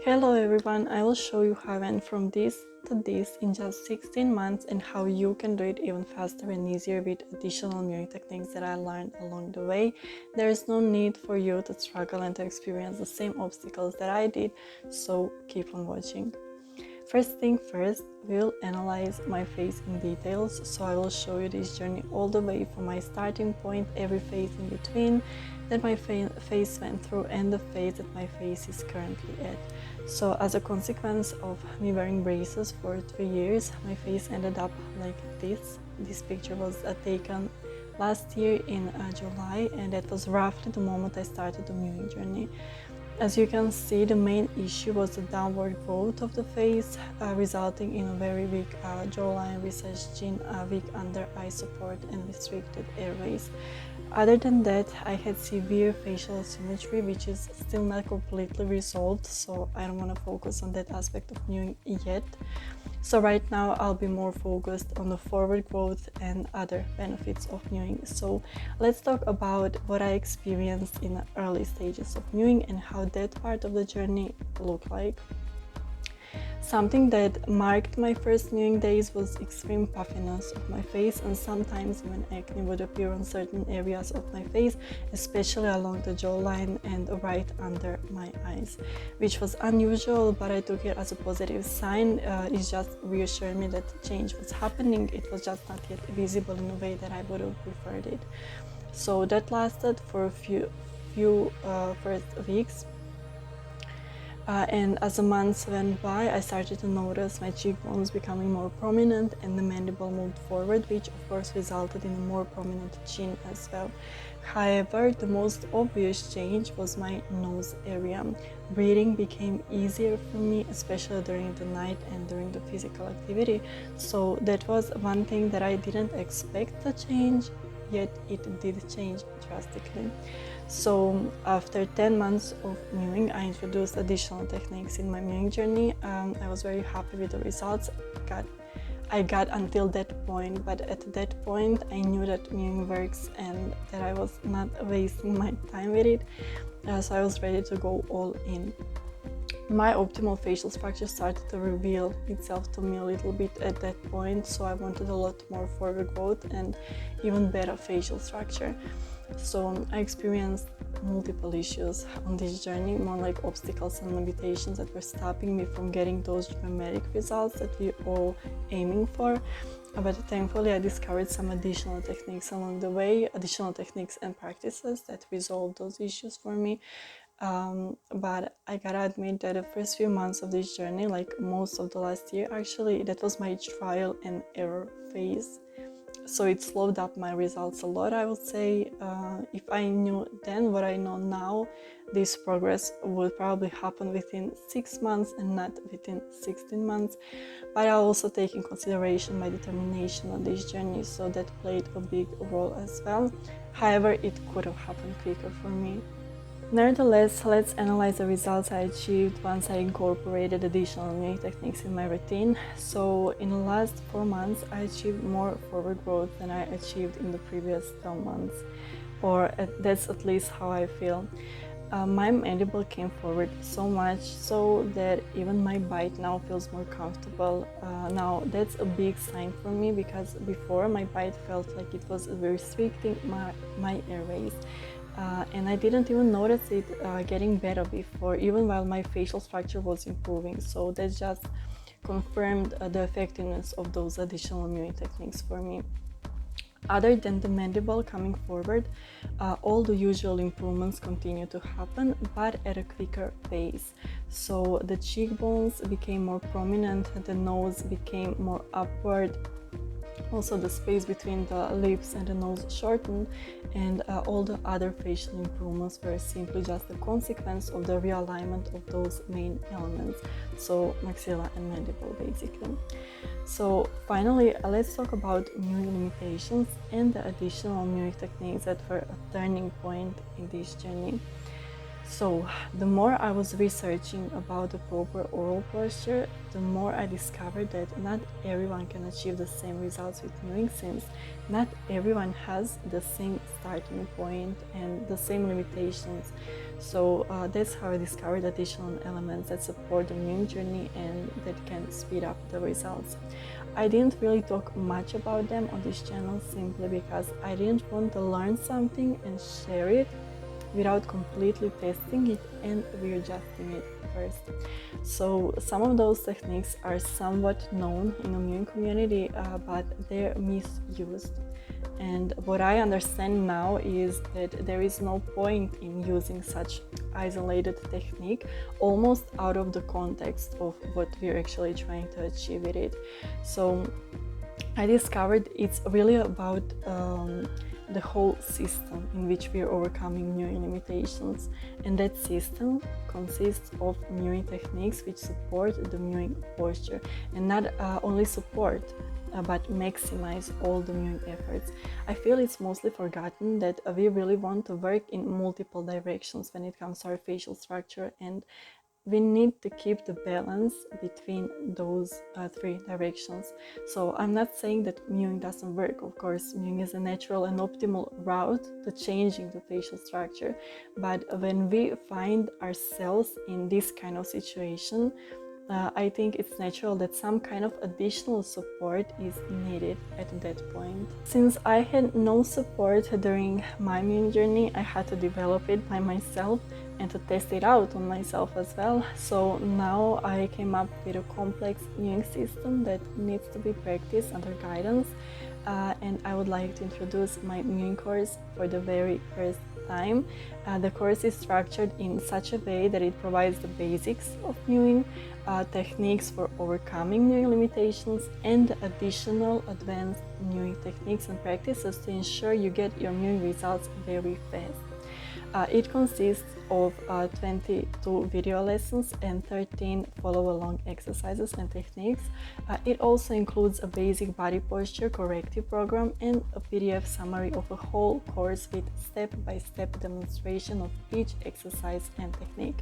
Hello everyone, I will show you how I went from this to this in just 16 months and how you can do it even faster and easier with additional mewing techniques that I learned along the way. There is no need for you to struggle and to experience the same obstacles that I did, so keep on watching. First thing first, we'll analyze my face in details, so I will show you this journey all the way from my starting point, every phase in between, that my face went through, and the phase that my face is currently at. So as a consequence of me wearing braces for 3 years, my face ended up like this. This picture was taken last year in July, and that was roughly the moment I started the mewing journey. As you can see, the main issue was the downward growth of the face, resulting in a very weak jawline, recessed chin, weak under eye support, and restricted airways. Other than that, I had severe facial asymmetry, which is still not completely resolved, so I don't want to focus on that aspect of mewing yet. So right now I'll be more focused on the forward growth and other benefits of mewing. So let's talk about what I experienced in the early stages of mewing and how that part of the journey looked like. Something that marked my first mewing days was extreme puffiness of my face, and sometimes when acne would appear on certain areas of my face, especially along the jawline and right under my eyes, which was unusual, but I took it as a positive sign. It just reassured me that change was happening. It was just not yet visible in a way that I would have preferred it. So that lasted for a few first weeks. And as the months went by, I started to notice my cheekbones becoming more prominent and the mandible moved forward, which of course resulted in a more prominent chin as well. However, the most obvious change was my nose area. Breathing became easier for me, especially during the night and during the physical activity. So that was one thing that I didn't expect to change, yet it did change drastically. So after 10 months of mewing, I introduced additional techniques in my mewing journey. I was very happy with the results I got until that point, but at that point I knew that mewing works and that I was not wasting my time with it, so I was ready to go all in. My optimal facial structure started to reveal itself to me a little bit at that point, so I wanted a lot more forward growth and even better facial structure. So I experienced multiple issues on this journey, more like obstacles and limitations that were stopping me from getting those dramatic results that we're all aiming for. But thankfully I discovered some additional techniques along the way, additional techniques and practices that resolved those issues for me. But I gotta admit that the first few months of this journey, like most of the last year actually, that was my trial and error phase. So it slowed up my results a lot, I would say. If I knew then what I know now, this progress would probably happen within 6 months and not within 16 months. But I also take in consideration my determination on this journey, so that played a big role as well. However, it could have happened quicker for me. Nevertheless, let's analyze the results I achieved once I incorporated additional mewing techniques in my routine. So in the last 4 months, I achieved more forward growth than I achieved in the previous 12 months, or that's at least how I feel. My mandible came forward so much so that even my bite now feels more comfortable. Now that's a big sign for me, because before my bite felt like it was restricting my airways. And I didn't even notice it getting better before, even while my facial structure was improving. So that just confirmed the effectiveness of those additional mewing techniques for me. Other than the mandible coming forward, all the usual improvements continue to happen, but at a quicker pace. So the cheekbones became more prominent, the nose became more upward. Also, the space between the lips and the nose shortened, and all the other facial improvements were simply just a consequence of the realignment of those main elements, so maxilla and mandible basically. So finally, let's talk about mewing limitations and the additional mewing techniques that were a turning point in this journey. So, the more I was researching about the proper oral posture, the more I discovered that not everyone can achieve the same results with mewing, since not everyone has the same starting point and the same limitations. So that's how I discovered additional elements that support the mewing journey and that can speed up the results. I didn't really talk much about them on this channel simply because I didn't want to learn something and share it without completely testing it and readjusting it first. So some of those techniques are somewhat known in the mewing community, but they're misused. And what I understand now is that there is no point in using such isolated technique almost out of the context of what we're actually trying to achieve with it. So I discovered it's really about the whole system in which we are overcoming mewing limitations, and that system consists of mewing techniques which support the mewing posture, and not only support but maximize all the mewing efforts. I feel it's mostly forgotten that we really want to work in multiple directions when it comes to our facial structure, and we need to keep the balance between those three directions. So I'm not saying that mewing doesn't work. Of course, mewing is a natural and optimal route to changing the facial structure. But when we find ourselves in this kind of situation, I think it's natural that some kind of additional support is needed at that point. Since I had no support during my mewing journey, I had to develop it by myself and to test it out on myself as well. So now I came up with a complex mewing system that needs to be practiced under guidance, and I would like to introduce my mewing course for the very first time. The course is structured in such a way that it provides the basics of mewing, techniques for overcoming mewing limitations, and additional advanced mewing techniques and practices to ensure you get your mewing results very fast. It consists of 22 video lessons and 13 follow-along exercises and techniques. It also includes a basic body posture corrective program and a PDF summary of a whole course with step-by-step demonstration of each exercise and technique.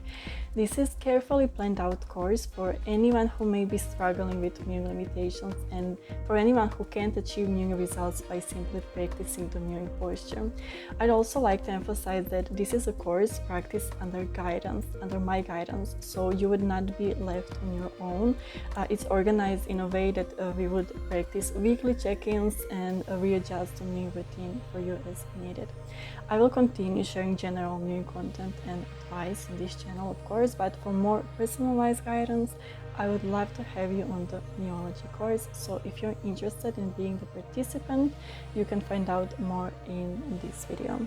This is carefully planned out course for anyone who may be struggling with mewing limitations and for anyone who can't achieve mewing results by simply practicing the mewing posture. I'd also like to emphasize that this is a course practiced under my guidance, so you would not be left on your own. It's organized in a way that we would practice weekly check-ins and readjust the mewing routine for you as needed. I will continue sharing general mewing content and advice on this channel, of course, but for more personalized guidance, I would love to have you on the Mewology course. So if you're interested in being the participant, you can find out more in this video.